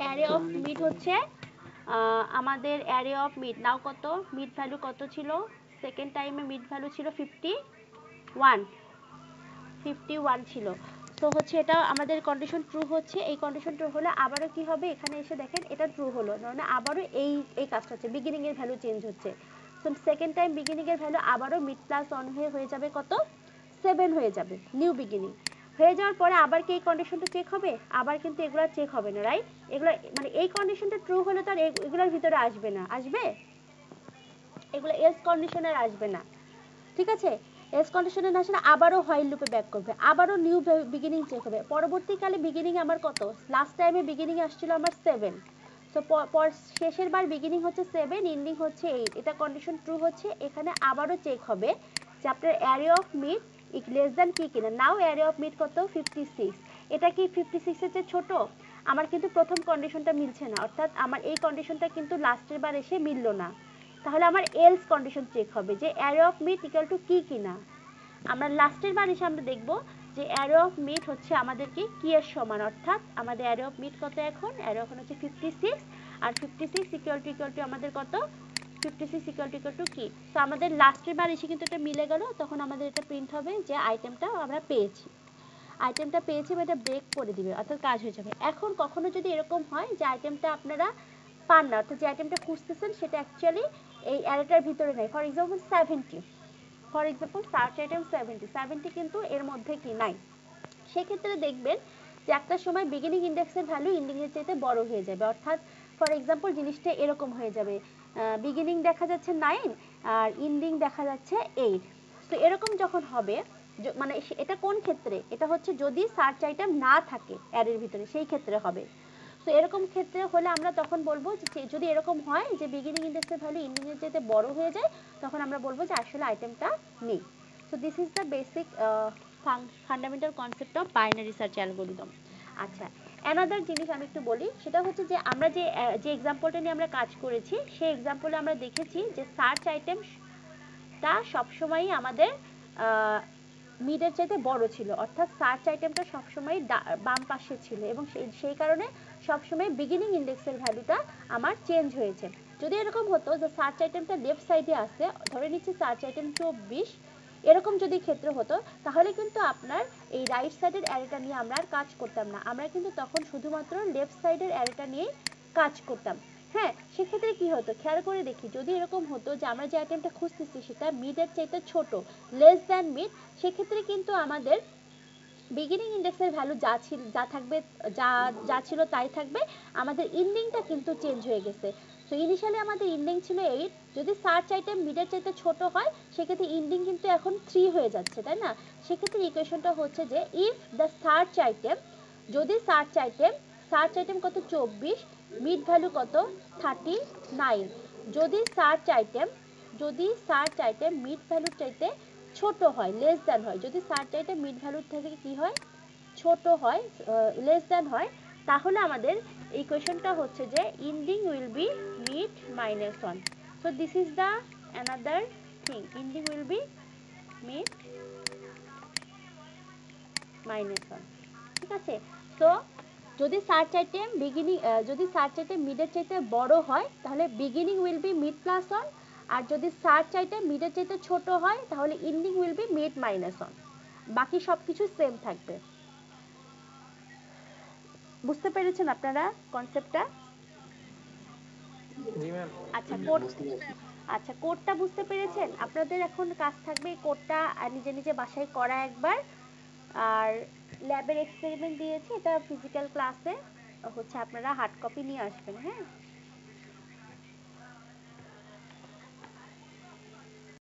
অ্যারে অফ মিড হচ্ছে আমাদের অ্যারে অফ মিড নাও কত, মিড ভ্যালু কত ছিল, সেকেন্ড টাইমে মিড ভ্যালু ছিল 51 ছিল। সো হচ্ছে এটা আমাদের কন্ডিশন ট্রু হচ্ছে, এই কন্ডিশন ট্রু হলে আবারও কি হবে, এখানে এসে দেখেন এটা ট্রু হলো, মানে আবারও এই কাজটা হচ্ছে, বিগিনিং এর ভ্যালু চেঞ্জ হচ্ছে। সো সেকেন্ড টাইম বিগিনিং এর ভ্যালু আবারও মিড প্লাস 1 হয়ে যাবে কত 7 হয়ে যাবে, নিউ বিগিনিং হয়ে যাওয়ার পরে আবার কি এই কন্ডিশনটা চেক হবে, আবার কিন্তু এগুলো চেক হবে না রাইট, এগুলো মানে এই কন্ডিশনটা ট্রু হলে তো আর এগুলোর ভিতরে আসবে না, আসবে এগুলো এলস কন্ডিশনের আসবে না, ঠিক আছে। এলস কন্ডিশনে না আসলে আবারও হোয়াইল লুপে ব্যাক করবে, আবারও নিউ বিগিনিং চেক হবে। পরবর্তীকালে বিগিনিং আমার কত, লাস্ট টাইমে বিগিনিং আসছিল আমার 7, সো শেষের বার বিগিনিং হচ্ছে 7, এন্ডিং হচ্ছে 8, এটা কন্ডিশন ট্রু হচ্ছে। এখানে আবারও চেক হবে যে আপনার array of mid less than কি কিনা। নাও অ্যারে অফ মিড কত 56, এটা কি 56 এর চেয়ে ছোট? আমার কিন্তু প্রথম কন্ডিশনটা মিলছে না, অর্থাৎ আমার এই কন্ডিশনটা কিন্তু লাস্টের বার এসে মিললো না। তাহলে আমার এলস কন্ডিশন চেক হবে যে array of mid equal two কি কিনা। আমরা লাস্টের বার এসে আমরা দেখব যে অ্যারে অফ মিড হচ্ছে আমাদের কি এর সমান, অর্থাৎ আমাদের অ্যারে অফ মিড কত, এখন অ্যারে এখন হচ্ছে 56, আর 56 ইকুয়াল টু আমাদের কত, 56 ইকুয়াল টু কি। তো আমাদের লাস্টের বার এসে কিন্তু এটা মিলে গেল, তখন আমাদের এটা প্রিন্ট হবে যে আইটেমটা আমরা পেয়েছি, আইটেমটা পেয়েছি বা এটা ব্রেক করে দিবে, অর্থাৎ কাজ হয়ে যাবে। এখন কখনো যদি এরকম হয় যে আইটেমটা আপনারা পান না, অর্থাৎ যে আইটেমটা খুঁজতেছেন সেটা অ্যাকচুয়ালি এই অ্যারেটার ভিতরে নেই, for example 70, for example search item 70 কিন্তু এর মধ্যে কি নাই, সেক্ষেত্রে দেখবেন যে একটা সময় বিগিনিং ইন্ডেক্সের ভ্যালু এন্ডিং এর চাইতে বড় হয়ে যাবে। অর্থাৎ ফর এক্সাম্পল জিনিসটা এরকম হয়ে যাবে, বিগিনিং দেখা যাচ্ছে 9 আর এন্ডিং দেখা যাচ্ছে 8। তো এরকম যখন হবে, মানে এটা কোন ক্ষেত্রে, এটা হচ্ছে যদি সার্চ আইটেম না থাকে অ্যারের ভিতরে, সেই ক্ষেত্রে হবে। তো এরকম ক্ষেত্রে হলে আমরা তখন বলবো যে যদি এরকম হয় যে বিগিনিং ইন্ডেক্সের ভ্যালু এন্ডিং এর চাইতে বড় হয়ে যায়, তখন আমরা বলবো যে আসলে আইটেমটা নেই। So this is the basic fundamental concept of binary search algorithm. আচ্ছা, অ্যানাদার জিনিস আমি একটু বলি, সেটা হচ্ছে যে আমরা যে এক্সাম্পলটা নিয়ে আমরা কাজ করেছি, সেই এক্সাম্পলে আমরা দেখেছি যে সার্চ আইটেমটা সবসময়ই আমাদের মিডের চাইতে বড় ছিল, অর্থাৎ সার্চ আইটেমটা সবসময় বাম পাশে ছিল, এবং সেই কারণে সবসময় বিগিনিং ইন্ডেক্সের ভ্যালুটা আমার চেঞ্জ হয়েছে। যদি এরকম হতো যে সার্চ আইটেমটা লেফট সাইডে আসে, ধরে নিচ্ছি সার্চ আইটেম 24, এরকম যদি ক্ষেত্র হতো, তাহলে কিন্তু আপনার এই রাইট সাইডের অ্যারেটা নিয়ে আমরা আর কাজ করতাম না, আমরা কিন্তু তখন শুধুমাত্র লেফট সাইডের অ্যারেটা নিয়ে কাজ করতাম। হ্যাঁ, সেক্ষেত্রে কি হতো খেয়াল করে দেখি, যদি এরকম হতো যে আমরা যে আইটেমটা খুঁজতেছি সেটা মিডের চাইতে ছোট, লেস দ্যান মিড, সেক্ষেত্রে কিন্তু আমাদের বিগিনিং ইন্ডেক্সের ভ্যালু যা থাকবে, যা ছিল তাই থাকবে, আমাদের এন্ডিংটা কিন্তু চেঞ্জ হয়ে গেছে। সো ইনিশিয়ালি আমাদের এন্ডিং ছিল 8, যদি সার্চ আইটেম মিডের চাইতে ছোট হয় সেক্ষেত্রে এন্ডিং কিন্তু এখন 3 হয়ে যাচ্ছে, তাই না? সেক্ষেত্রে ইকুয়েশনটা হচ্ছে যে ইফ দ্য সার্চ আইটেম, যদি সার্চ আইটেম কত 24, মিড ভ্যালু কত 39, যদি সার্চ আইটেম মিড ভ্যালুর চাইতে ছোট হয়, লেস দ্যান হয়, যদি সার্চ আইটেম মিড ভ্যালুর থেকে কি হয়, ছোট হয়, লেস দ্যান হয়, তাহলে আমাদের ইকুয়েশনটা হচ্ছে যে ending will be mid minus 1। So this is the another thing, ending will be mid minus 1, ঠিক আছে? সো যদি সার্চ আইটেম মিডের চাইতে বড় হয়, তাহলে beginning will be mid plus 1, আর যদি সার্চ আইটেম মিডের চাইতে ছোট হয়, তাহলে ending will be mid minus 1, বাকি সবকিছু সেম থাকবে। বুঝতে পেরেছেন আপনারা কনসেপ্টটা? জি ম্যাম। আচ্ছা, কোডটা বুঝতে পেরেছেন? আপনাদের এখন কাজ থাকবে এই কোডটা নিজে নিজে বাসায় করা একবার, আর ল্যাবের এক্সপেরিমেন্ট দিয়েছি, এটা ফিজিক্যাল ক্লাসে হচ্ছে আপনারা হার্ড কপি নিয়ে আসবেন, হ্যাঁ?